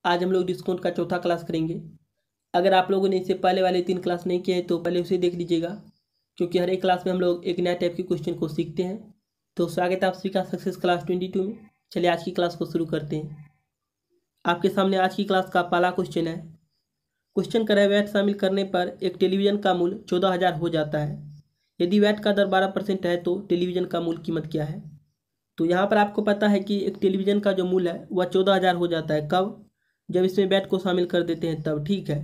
आज हम लोग डिस्काउंट का चौथा क्लास करेंगे। अगर आप लोगों ने इससे पहले वाले 3 क्लास नहीं किए हैं तो पहले उसे देख लीजिएगा, क्योंकि हर एक क्लास में हम लोग एक नया टाइप के क्वेश्चन को सीखते हैं। तो स्वागत है आप सभी का सक्सेस क्लास 22 में। चलिए आज की क्लास को शुरू करते हैं। आपके सामने आज की क्लास का पहला क्वेश्चन है। क्वेश्चन कर वैट शामिल करने पर एक टेलीविज़न का मूल्य 14,000 हो जाता है। यदि वैट का दर 12% है तो टेलीविज़न का मूल्य कीमत क्या है। तो यहाँ पर आपको पता है कि एक टेलीविज़न का जो मूल्य है वह 14,000 हो जाता है। कब? जब इसमें वैट को शामिल कर देते हैं तब। ठीक है।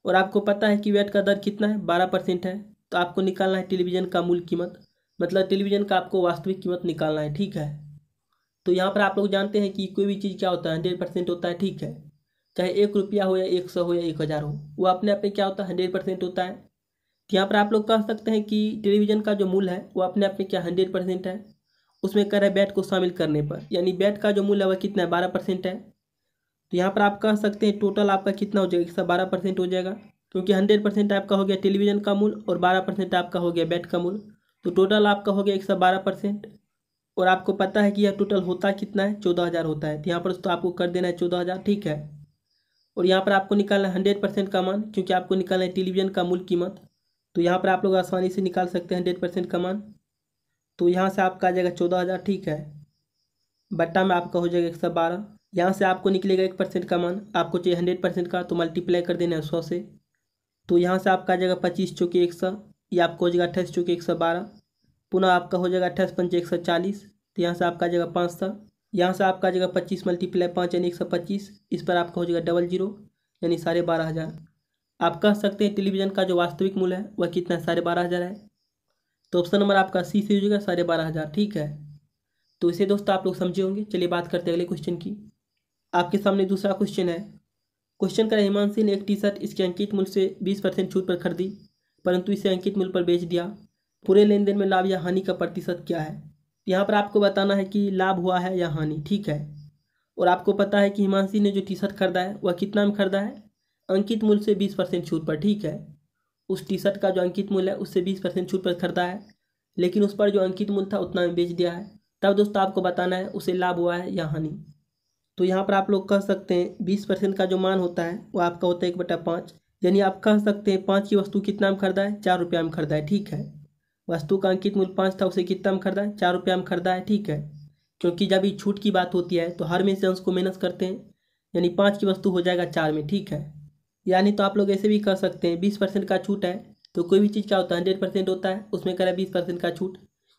और आपको पता है कि वैट का दर कितना है, 12% है। तो आपको निकालना है टेलीविज़न का मूल कीमत, मतलब टेलीविज़न का आपको वास्तविक कीमत निकालना है। ठीक है। तो यहाँ पर आप लोग जानते हैं कि कोई भी चीज़ क्या होता है, 100% होता है। ठीक है। चाहे 1 रुपया हो या 100 हो या 1000 हो, वो अपने आप में क्या होता है, 100% होता है। तो यहाँ पर आप लोग कह सकते हैं कि टेलीविज़न का जो मूल्य है वो अपने आप में क्या 100% है। उसमें कह रहे हैं वैट को शामिल करने पर, यानी वैट का जो मूल्य है वह कितना है, 12% है। तो यहाँ पर आप कह सकते हैं टोटल आपका कितना हो जाएगा, 112% हो जाएगा, क्योंकि 100% आपका हो गया टेलीविज़न का मूल्य और 12% आपका हो गया बैट का मूल्य। तो टोटल आपका हो गया 112%। और आपको पता है कि यह टोटल होता कितना है, 14,000 होता है। तो यहाँ पर तो आपको कर देना है 14,000। ठीक है। और यहाँ पर आपको निकालना है 100% का मान, क्योंकि आपको निकालना है टेलीविज़न का मूल कीमत। तो यहाँ पर आप लोग आसानी से निकाल सकते हैं 100% का मान। तो यहाँ से आपका आ जाएगा 14,000। ठीक है। बट्टा में आपका हो जाएगा 112। यहाँ से आपको निकलेगा 1% का मान, आपको चाहिए 100% का, तो मल्टीप्लाई कर देना है 100 से। तो यहाँ से आपका आ जाएगा 25 चौके 100, ये आपको हो जाएगा 28 चौके 112। पुनः आपका हो जाएगा 28 पंचे 140। तो यहाँ से आपका आ जाएगा 500। यहाँ से आपका आ जाएगा 25 मल्टीप्लाई 5 यानी 125। इस पर आपका हो जाएगा 00 यानी 12,500। आप कह सकते हैं टेलीविज़न का जो वास्तविक मूल्य है वह कितना है, 12,500 है। तो ऑप्शन नंबर आपका सी से हो जाएगा 12,500। ठीक है। तो इसे दोस्तों आप लोग समझे होंगे। चलिए बात करते हैं अगले क्वेश्चन की। आपके सामने दूसरा क्वेश्चन है। क्वेश्चन का हिमांशी ने एक टी शर्ट इसके अंकित मूल्य से 20% छूट पर खरीदी, परंतु इसे अंकित मूल्य पर बेच दिया। पूरे लेन देन में लाभ या हानि का प्रतिशत क्या है। यहाँ पर आपको बताना है कि लाभ हुआ है या हानि। ठीक है। और आपको पता है कि हिमांशी ने जो टी शर्ट खरीदा है वह कितना में खरीदा है, अंकित मूल्य से 20% छूट पर। ठीक है। उस टी शर्ट का जो अंकित मूल्य है उससे 20% छूट पर खरीदा है, लेकिन उस पर जो अंकित मूल्य था उतना में बेच दिया है। तब दोस्तों आपको बताना है उसे लाभ हुआ है या हानि। तो यहाँ पर आप लोग कह सकते हैं 20% का जो मान होता है वो आपका होता है 1/5, यानी आप कह सकते हैं 5 की वस्तु कितना में खरीदा है, 4 रुपया में खरीदा है। ठीक है। वस्तु का अंकित मूल्य 5 था, उसे कितना में खरीदा है, 4 रुपया में खरीदा है। ठीक है। क्योंकि जब भी छूट की बात होती है तो हर में से अंश को माइनस करते हैं, यानी 5 की वस्तु हो जाएगा 4 में। ठीक है। यानी तो आप लोग ऐसे भी कर सकते हैं 20% का छूट है तो कोई भी चीज़ क्या होता है, 100% होता है, उसमें करें 20% का छूट,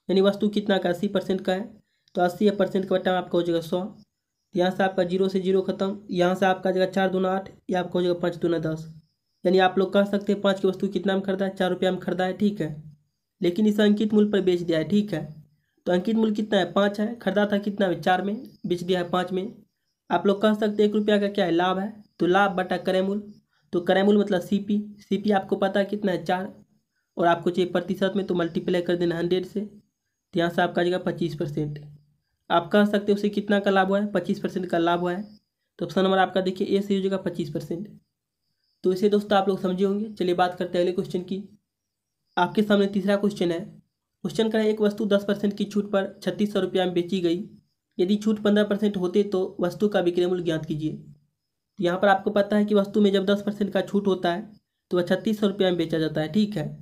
यानी वस्तु कितना का 80% का है। तो 80% का बट्टा में आपका हो जाएगा 100। यहाँ से आपका 0 से 0 खत्म। यहाँ से आपका जाएगा 4 दूना 8, या आपका हो जाएगा 5 दूना 10। यानी आप लोग कह सकते हैं 5 की वस्तु कितना में खरीदा है, 4 रुपया में खरीदा है। ठीक है। लेकिन इसे अंकित मूल्य पर बेच दिया है। ठीक है। तो अंकित मूल्य कितना है, 5 है, खरीदा था कितना में, 4 में, बेच दिया है 5 में। आप लोग कह सकते हैं 1 रुपया का क्या है, लाभ है। तो लाभ बटा क्रय मूल्य, तो क्रय मूल्य मतलब सीपी आपको पता है कितना है, 4। और आपको चाहिए प्रतिशत में, तो मल्टीप्लाई कर देना 100 से। तो यहाँ से आपका आ जाएगा 25%। आप कह सकते हो उसे कितना का लाभ हुआ है, 25% का लाभ हुआ है। तो ऑप्शन नंबर आपका देखिए ए से हो जाएगा 25%। तो इसे दोस्तों आप लोग समझे होंगे। चलिए बात करते हैं अगले क्वेश्चन की। आपके सामने तीसरा क्वेश्चन है। क्वेश्चन का एक वस्तु 10% की छूट पर 3600 रुपया में बेची गई। यदि छूट 15% होते तो वस्तु का विक्रय मूल्य ज्ञात कीजिए। तो यहाँ पर आपको पता है कि वस्तु में जब 10% का छूट होता है तो वह 3600 रुपया में बेचा जाता है। ठीक है।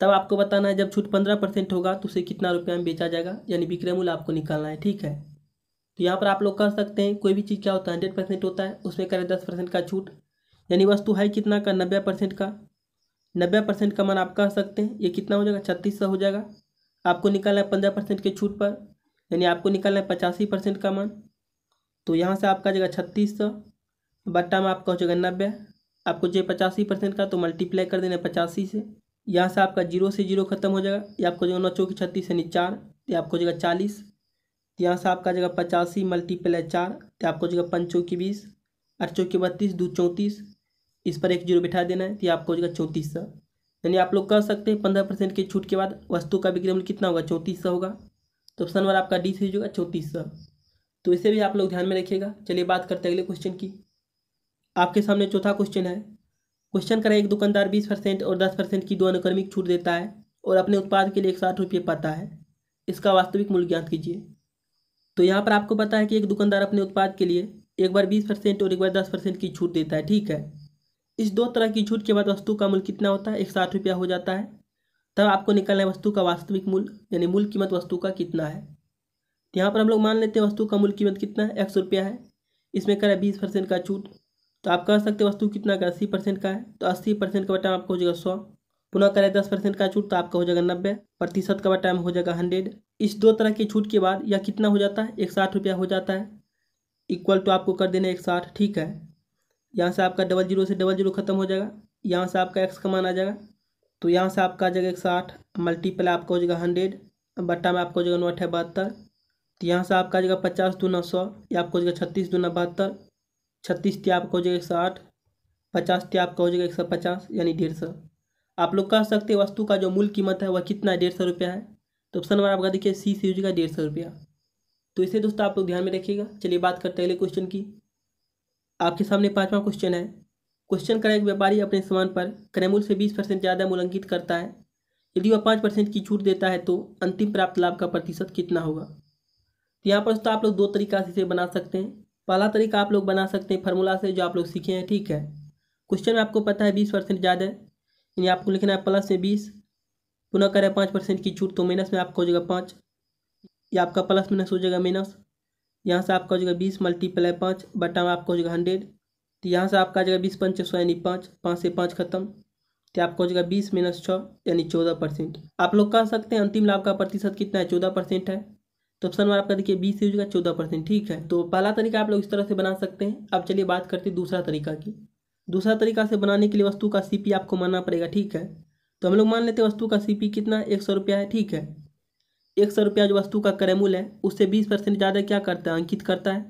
तब आपको बताना है जब छूट 15% होगा तो उसे कितना रुपया में बेचा जाएगा, यानी विक्रय मूल्य आपको निकालना है। ठीक है। तो यहाँ पर आप लोग कह सकते हैं कोई भी चीज़ क्या होता है, 100% होता है, उसमें करें 10% का छूट, यानी वस्तु है कितना का, 90% का। 90% का मान आप कह सकते हैं ये कितना हो जाएगा, 3600 हो जाएगा। आपको निकालना है 15% के छूट पर, यानी आपको निकालना है 85% का मान। तो यहाँ से आपका जाएगा 3600, बट्टा में आपका हो जाएगा 90। आपको जो 85% का, तो मल्टीप्लाई कर देना 85 से। यहाँ से आपका 0 से 0 खत्म हो जाएगा, ये आपको जो 9 चौकी 36 यानी 4, ये आपको हो जाएगा 40। यहाँ से आपका जगह 85 मल्टीप्लाई 4, तो आपको जगह 5 चौकी 20, 8 चौकी 32, 2 34, इस पर एक 0 बिठा देना है, तो ये आपको हो जाएगा 3400। यानी आप लोग कह सकते हैं 15% की छूट के बाद वस्तु का विक्रय मूल्य कितना होगा, 3400 होगा। तो ऑप्शन नंबर आपका डी से हो जाएगा 3400। तो इसे भी आप लोग ध्यान में रखिएगा। चलिए बात करते हैं अगले क्वेश्चन की। आपके सामने चौथा क्वेश्चन है। क्वेश्चन करें एक दुकानदार 20% और 10% की दो अनुक्रमिक छूट देता है और अपने उत्पाद के लिए 160 रुपये पाता है। इसका वास्तविक मूल्य ज्ञात कीजिए। तो यहाँ पर आपको पता है कि एक दुकानदार अपने उत्पाद के लिए एक बार 20% और एक बार 10% की छूट देता है, ठीक है। इस दो तरह की छूट के बाद वस्तु का मूल्य कितना होता है, 160 हो जाता है। तब आपको निकालना है वस्तु का वास्तविक मूल्य, यानी मूल कीमत वस्तु का कितना है। तो यहाँ पर हम लोग मान लेते हैं वस्तु का मूल कीमत कितना है, 100 है। इसमें करें 20% का छूट, तो आप कह सकते हैं वस्तु कितना का 80% का है, तो 80% का बटा आपका हो जाएगा 100। पुनः करें 10% का छूट, तो आपका हो जाएगा 90%। का बटा हो जाएगा 100। इस दो तरह की छूट के बाद यह कितना हो जाता है, 160 हो जाता है। इक्वल टू आपको कर देना 160, ठीक है। यहाँ से आपका 00 से 00 खत्म हो जाएगा। यहाँ से आपका एक्स का मान आ जाएगा, तो यहाँ से आपका आ जाएगा 160 मल्टीप्लाई आपका हो जाएगा 100 बट्टा में आपका हो जाएगा 9×72। तो यहाँ से आपका आ जाएगा 50 दूना 100, या आपको हो जाएगा 36 दूना 72। 36 ती आपका हो जाएगा 160, 50 ती आपका हो जाएगा 150, यानी 150। आप लोग कह सकते हैं वस्तु का जो मूल कीमत है वह कितना है, 150 है। तो ऑप्शन नंबर आपका देखिए सी से हो जाएगा 150। तो इसे दोस्तों आप लोग ध्यान में रखिएगा। चलिए बात करते हैं अगले क्वेश्चन की। आपके सामने 5वां क्वेश्चन है। क्वेश्चन करें, एक व्यापारी अपने सामान पर क्रय मूल्य से 20% ज़्यादा मूल्य अंकित करता है। यदि वह 5% की छूट देता है तो अंतिम प्राप्त लाभ का प्रतिशत कितना होगा। तो यहाँ पर दोस्तों आप लोग दो तरीका से इसे बना सकते हैं। पहला तरीका आप लोग बना सकते हैं फार्मूला से, जो आप लोग सीखे हैं, ठीक है। क्वेश्चन में आपको पता है 20% ज़्यादा है, यानी आपको लिखना है प्लस में 20, पुनः करें 5% की छूट, तो माइनस में आपका हो जाएगा 5, या आपका प्लस माइनस हो जाएगा माइनस। यहाँ से आपका हो जाएगा 20 मल्टीप्लाई 5 बटा में आपका हो जाएगा 100। तो यहाँ से आपका आ जाएगा 20 पंचे 100 यानी 5, 5 से 5 खत्म। तो आपका हो जाएगा 20 - 6 यानी 14%। आप लोग कह सकते हैं अंतिम लाभ का प्रतिशत कितना है, 14% है। तो ऑप्शन में आपका देखिए 20 हो जाएगा 14%, ठीक है। तो पहला तरीका आप लोग इस तरह से बना सकते हैं। अब चलिए बात करते हैं दूसरा तरीका की। दूसरा तरीका से बनाने के लिए वस्तु का CP आपको मानना पड़ेगा, ठीक है। तो हम लोग मान लेते हैं वस्तु का CP कितना है, 100 है, ठीक है। 100 जो वस्तु का क्रय मूल्य है उससे 20% ज़्यादा क्या करता है, अंकित करता है।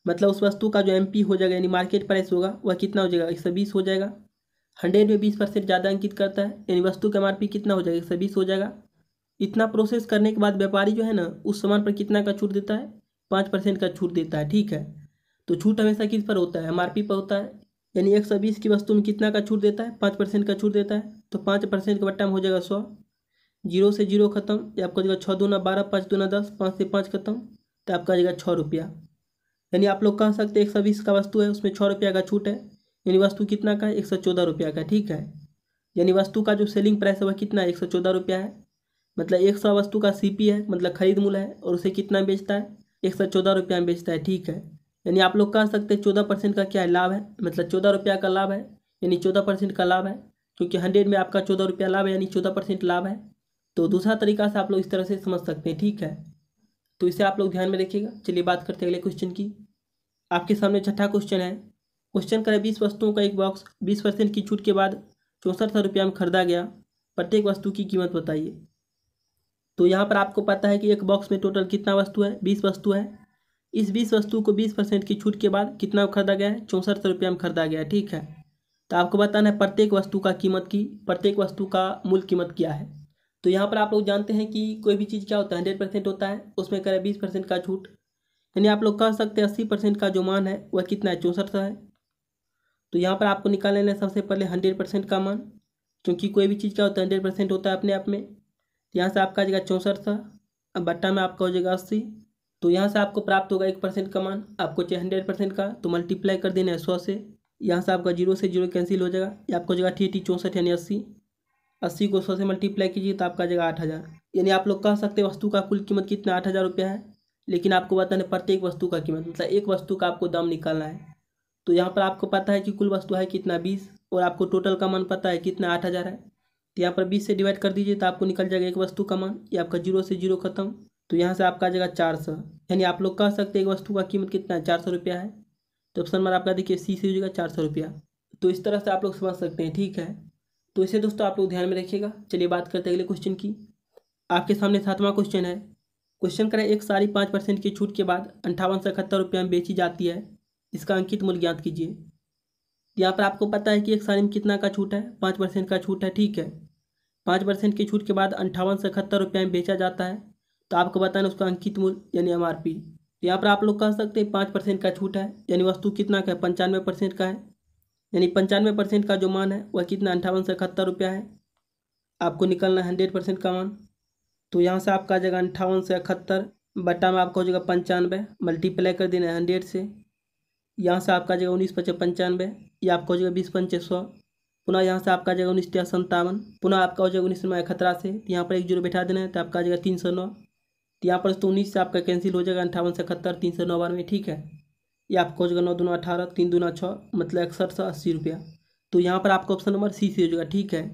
मतलब उस वस्तु का जो MP हो जाएगा, यानी मार्केट प्राइस होगा, वह कितना हो जाएगा, 120 हो जाएगा। 100 में 20% ज़्यादा अंकित करता है, यानी वस्तु का MRP कितना हो जाएगा, 120 हो जाएगा। इतना प्रोसेस करने के बाद व्यापारी जो है ना, उस सामान पर कितना का छूट देता है, 5% का छूट देता है, ठीक है। तो छूट हमेशा किस पर होता है, MRP पर होता है। यानी 120 की वस्तु में कितना का छूट देता है, 5% का छूट देता है। तो 5% का बट्टा में हो जाएगा 100, 0 से 0 खत्म। ये आपका जाएगा 6 दूना 12, 5 दूना 10, 5 से 5 खत्म। तो आपका जाएगा 6 रुपया। यानी आप लोग कह सकते हैं 120 का वस्तु है, उसमें 6 रुपया का छूट है, यानी वस्तु कितना का है, 114 रुपया का, ठीक है। यानी वस्तु का जो सेलिंग प्राइस है वह कितना है, 114 रुपया है। मतलब 100 वस्तु का CP है, मतलब खरीद मूल्य है, और उसे कितना बेचता है, 114 रुपया में बेचता है, ठीक है। यानी आप लोग कह सकते हैं 14% का क्या है, लाभ है। मतलब 14 रुपया का लाभ है, यानी 14% का लाभ है, क्योंकि 100 में आपका 14 रुपया लाभ है, यानी 14% लाभ है। तो दूसरा तरीका से आप लोग इस तरह से समझ सकते हैं, ठीक है। तो इसे आप लोग ध्यान में रखिएगा। चलिए बात करते हैं अगले क्वेश्चन की। आपके सामने छठा क्वेश्चन है। क्वेश्चन करें, 20 वस्तुओं का एक बॉक्स 20% की छूट के बाद 64 रुपया में खरीदा गया। प्रत्येक वस्तु की कीमत बताइए। तो यहाँ पर आपको पता है कि एक बॉक्स में टोटल कितना वस्तु है, 20 वस्तु है। इस 20 वस्तु को 20% की छूट के बाद कितना खरीदा गया है, 64 रुपया में खरीदा गया है, ठीक है। तो आपको बताना है प्रत्येक वस्तु का कीमत की, प्रत्येक वस्तु का मूल कीमत क्या है। तो यहाँ पर आप लोग जानते हैं कि कोई भी चीज़ क्या होता है, 100% होता है, उसमें करें 20% का छूट, यानी आप लोग कह सकते हैं 80% का जो मान है वह कितना है, 64 है। तो यहाँ पर आपको निकाल लेना है सबसे पहले 100% का मान, क्योंकि कोई भी चीज़ क्या होता है 100% होता है अपने आप में। यहाँ से आपका आ जाएगा 64, अब बट्टा में आपका हो जाएगा 80। तो यहाँ से आपको प्राप्त होगा 1% का मान, आपको चाहिए 100% का, तो मल्टीप्लाई कर देना है 100 से। यहाँ से आपका 0 से 0 कैंसिल हो जाएगा, ये आपको हो जाएगा 64 यानी 80 को 100 से मल्टीप्लाई कीजिए तो आपका आ जाएगा 8000। यानी आप लोग कह सकते हैं वस्तु का कुल कीमत कितना, 8000 रुपया है। लेकिन आपको बताना है प्रत्येक वस्तु का कीमत, मतलब एक वस्तु का आपको दाम निकालना है। तो यहाँ पर आपको पता है कि कुल वस्तु है कितना, 20, और आपको टोटल का मान पता है कितना, 8000 है। तो यहाँ पर 20 से डिवाइड कर दीजिए तो आपको निकल जाएगा एक वस्तु का मान, ये आपका 0 से 0 खत्म। तो यहाँ से आपका आ जाएगा 400। यानी आप लोग कह सकते हैं एक वस्तु का कीमत कितना है, 400 रुपया है। तो ऑप्शन नंबर आपका देखिए सी से हो जाएगा 400 रुपया। तो इस तरह से आप लोग समझ सकते हैं, ठीक है। तो इसे दोस्तों आप लोग ध्यान में रखिएगा। चलिए बात करते हैं अगले क्वेश्चन की। आपके सामने 7वां क्वेश्चन है। क्वेश्चन करें, एक साड़ी 5% की छूट के बाद 5871 रुपया में बेची जाती है, इसका अंकित मूल्य ज्ञात कीजिए। यहाँ पर आपको पता है कि एक साड़ी में कितना का छूट है, 5% का छूट है, ठीक है। 5% की छूट के बाद 5871 रुपया में बेचा जाता है, तो आपको बताना उसका अंकित मूल्य यानी MRP। यहाँ पर आप लोग कह सकते हैं 5% का छूट है, यानी वस्तु कितना का है, 95% का है। यानी 95% का जो मान है वह कितना, 5871 रुपया है। आपको निकलना है 100% का मान। तो यहाँ से आपका आ जाएगा 5871 बट्टा में आपका हो जाएगा 95, मल्टीप्लाई कर देना है 100 से। यहाँ से आपका जगह 19×5 = 95, ये आपका हो जाएगा 20×5 = 100। पुनः यहाँ से आपका जगह 19×53, पुनः आपका हो जाएगा 19×11 से, तो यहाँ पर एक जीरो बैठा देना है, तो आपका आ जाएगा 309। तो यहाँ पर तो 19 से आपका कैंसिल हो जाएगा, 58 से 71, 399, ठीक है। ये आपका हो जाएगा 9 दूना 18, 3 दूना 6, मतलब 6180 रुपया। तो यहाँ पर आपका ऑप्शन नंबर सी से हो जाएगा, ठीक है।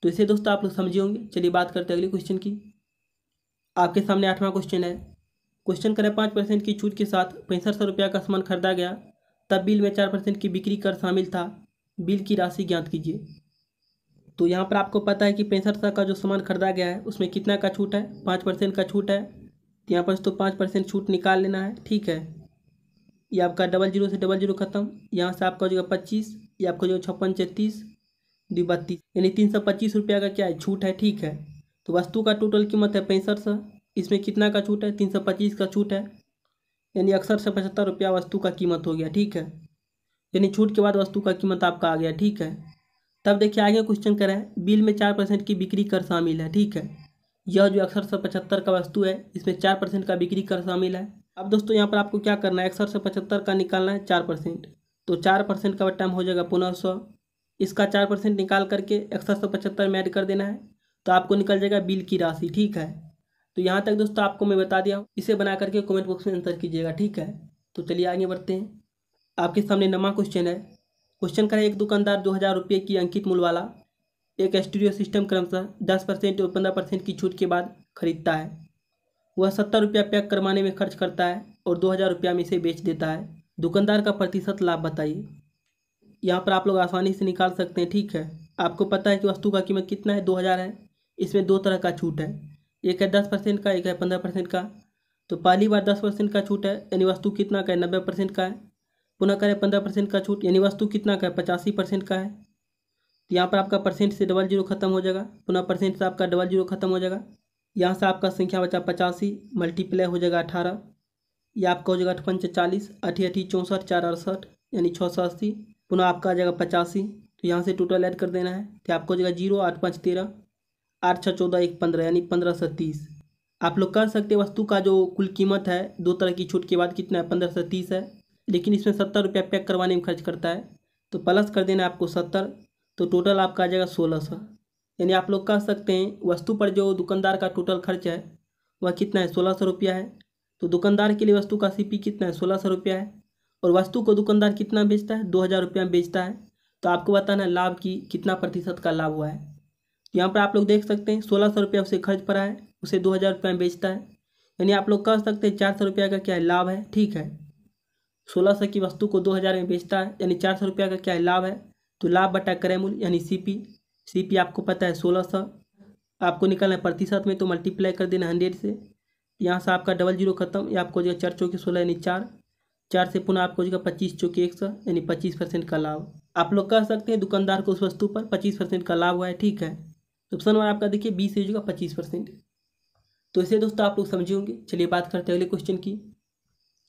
तो इसे दोस्तों आप लोग समझे होंगे। चलिए बात करते हैं अगले क्वेश्चन की। आपके सामने 8वां क्वेश्चन है। क्वेश्चन करें 5% की छूट के साथ 6500 रुपया का सामान खरीदा गया, तब बिल में 4% की बिक्री कर शामिल था, बिल की राशि ज्ञात कीजिए। तो यहाँ पर आपको पता है कि 6500 का जो सामान खरीदा गया है उसमें कितना का छूट है, 5% का छूट है। तो यहाँ पर तो 5% छूट निकाल लेना है, ठीक है। ये आपका 00 से 00 खत्म, यहाँ से आपका हो जाएगा 25, ये आपका जो 56 36 32, यानी 325 रुपया का क्या है, छूट है, ठीक है। तो वस्तु का टोटल कीमत है 6500, इसमें कितना का छूट है, 325 का छूट है, यानी 6175 रुपया वस्तु का कीमत हो गया, ठीक है। यानी छूट के बाद वस्तु का कीमत आपका आ गया, ठीक है। तब देखिए आगे क्वेश्चन करें, बिल में 4% की बिक्री कर शामिल है, ठीक है। यह जो 6175 का वस्तु है इसमें 4% का बिक्री कर शामिल है। अब दोस्तों यहाँ पर आपको क्या करना है, 6175 का निकालना है 4%, तो 4% का टाइम हो जाएगा पुनः 100, इसका 4% निकाल करके 6175 में ऐड कर देना है, तो आपको निकल जाएगा बिल की राशि, ठीक है। तो यहाँ तक दोस्तों आपको मैं बता दिया हूँ, इसे बना करके कमेंट बॉक्स में आंसर कीजिएगा, ठीक है। तो चलिए आगे बढ़ते हैं। आपके सामने 9वां क्वेश्चन है। क्वेश्चन का एक दुकानदार 2000 रुपये की अंकित मूल्य वाला एक स्टीरियो सिस्टम क्रमशः 10% और 15% की छूट के बाद खरीदता है। वह 70 रुपया पैक करवाने में खर्च करता है और 2000 रुपया में इसे बेच देता है। दुकानदार का प्रतिशत लाभ बताइए। यहाँ पर आप लोग आसानी से निकाल सकते हैं, ठीक है। आपको पता है कि वस्तु का कीमत कितना है, 2000 है। इसमें दो तरह का छूट है, एक है 10% का, एक है 15% का। तो पहली बार 10% का छूट है, यानी वस्तु कितना का है, 90% का है। पुनः करें 15% का छूट, यानी वस्तु कितना का है, 85% का है। तो यहाँ पर आपका परसेंट से 00 खत्म हो जाएगा, पुनः परसेंट से आपका 00 खत्म हो जाएगा। यहाँ से आपका संख्या बचा 85, मल्टीप्लाई हो जाएगा 18, यह आपका हो जाएगा 5 40, 8 8 64, 4 68, यानी 680। पुनः आपका आ जाएगा 85, तो यहाँ से टोटल ऐड कर देना है, तो आपको हो जाएगा 0 8 5 13, 8 6 14 1 15, यानी 1530। आप लोग कर सकते हैं, वस्तु का जो कुल कीमत है दो तरह की छूट के बाद कितना है, 1530 है, लेकिन इसमें 70 रुपया पैक करवाने में खर्च करता है, तो प्लस कर देना है आपको 70, तो टोटल आपका आ जाएगा 1600। यानी आप लोग कह सकते हैं वस्तु पर जो दुकानदार का टोटल खर्च है वह कितना है, 1600 रुपया है। तो दुकानदार के लिए वस्तु का सीपी कितना है, 1600 रुपया है, और वस्तु को दुकानदार कितना बेचता है, 2000 रुपया में बेचता है। तो आपको बताना है लाभ की कितना प्रतिशत का लाभ हुआ है। तो यहाँ पर आप लोग देख सकते हैं 1600 रुपया उसे खर्च पड़ा है, उसे 2000 रुपया में बेचता है, यानी आप लोग कह सकते हैं 400 रुपया का क्या है, लाभ है, ठीक है। 1600 की वस्तु को 2000 में बेचता है, यानी 400 रुपया का क्या है, लाभ है। तो लाभ बटा क्रय मूल्य यानी सीपी आपको पता है 1600, आपको निकालना है प्रतिशत में, तो मल्टीप्लाई कर देना 100 से। यहाँ से आपका 00 खत्म, ये आपको जो 4 चौके 16 यानी 4 से पुनः आपको जो 25 चौके 100, यानी 25% का लाभ। आप लोग कह सकते हैं दुकानदार को उस वस्तु पर 25% का लाभ हुआ है, ठीक है। तो ऑप्शन नंबर आपका देखिए 20 से 25%। तो इसे दोस्तों आप लोग समझे होंगे। चलिए बात करते हैं अगले क्वेश्चन की।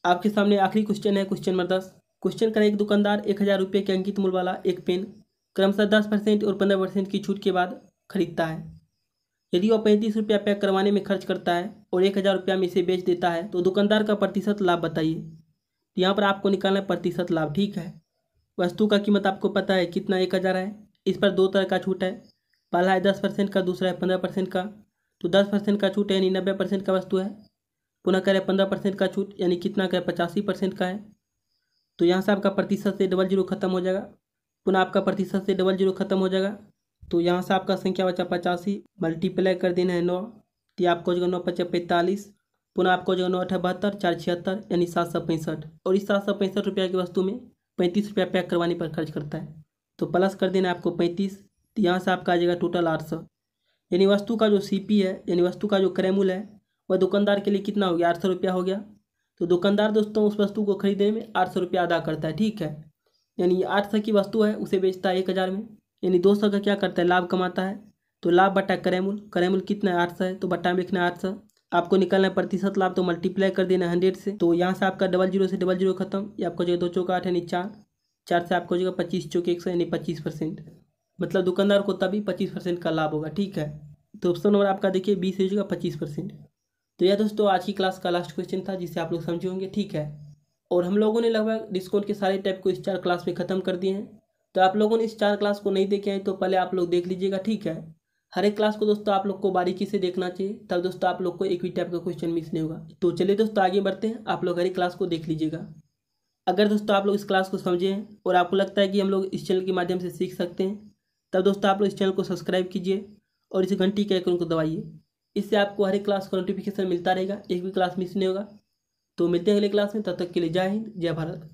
आपके सामने आखिरी क्वेश्चन है, क्वेश्चन नंबर 10। क्वेश्चन करें, एक दुकानदार 1000 रुपये के अंकित मूल्य वाला एक पेन क्रमशः 10% और 15% की छूट के बाद खरीदता है। यदि वह 35 रुपया पैक करवाने में खर्च करता है और 1000 रुपया में इसे बेच देता है, तो दुकानदार का प्रतिशत लाभ बताइए। तो यहाँ पर आपको निकालना है प्रतिशत लाभ, ठीक है। वस्तु का कीमत आपको पता है कितना, 1000 है। इस पर दो तरह का छूट है, पहला है 10% का, दूसरा है 15% का। तो 10% का छूट यानी 90% का वस्तु है, पुनः करें 15% का छूट यानी कितना का है, 85% का है। तो यहाँ से आपका प्रतिशत से 00 खत्म हो जाएगा, पुनः आपका प्रतिशत से 00 खत्म हो जाएगा। तो यहाँ से आपका संख्या बचा 85, मल्टीप्लाई कर देना है 9, तो आपको जो 9 5 45, पुनः आपको जो 9 8 72, 4 76, यानी 765। और इस 765 रुपया की वस्तु में 35 रुपया पैक करवाने पर खर्च करता है, तो प्लस कर देना आपको 35, तो यहाँ से आपका आ जाएगा टोटल 800। यानी वस्तु का जो सीपी है, यानी वस्तु का जो क्रय मूल्य है, वह दुकानदार के लिए कितना हो गया, 800 रुपया हो गया। तो दुकानदार दोस्तों उस वस्तु को खरीदने में 800 रुपया अदा करता है, ठीक है। यानी 800 की वस्तु है, उसे बेचता है 1000 में, यानी 200 का क्या करता है, लाभ कमाता है। तो लाभ बटा क्रय मूल्य कितना है, 800 है, तो बटा में लिखना है 800। आपको निकालना है प्रतिशत लाभ, तो मल्टीप्लाई कर देना 100 से। तो यहाँ से आपका 00 से 00 खत्म, ये आपको जो 2 चौका 8 यानी 4 से आपको जो 25 चौके 100 यानी 25%, मतलब दुकानदार को तभी 25% का लाभ होगा, ठीक है। तो ऑप्शन नंबर आपका देखिए 20 हो जाएगा 25%। तो यह दोस्तों आज की क्लास का लास्ट क्वेश्चन था, जिसे आप लोग समझे होंगे, ठीक है। और हम लोगों ने लगभग डिस्काउंट के सारे टाइप को इस 4 क्लास में ख़त्म कर दिए हैं। तो आप लोगों ने इस 4 क्लास को नहीं देखे हैं तो पहले आप लोग देख लीजिएगा, ठीक है। हर एक क्लास को दोस्तों आप लोग को बारीकी से देखना चाहिए, तब दोस्तों आप लोग को एक भी टाइप का क्वेश्चन मिस नहीं होगा। तो चलिए दोस्तों आगे बढ़ते हैं, आप लोग हर एक क्लास को देख लीजिएगा। अगर दोस्तों आप लोग इस क्लास को समझे हैं और आपको लगता है कि हम लोग इस चैनल के माध्यम से सीख सकते हैं, तब दोस्तों आप लोग इस चैनल को सब्सक्राइब कीजिए और इस घंटी के आइकन को दबाइए। इससे आपको हर एक क्लास का नोटिफिकेशन मिलता रहेगा, एक भी क्लास मिस नहीं होगा। तो मिलते हैं अगले क्लास में, तब तक के लिए जय हिंद, जय भारत।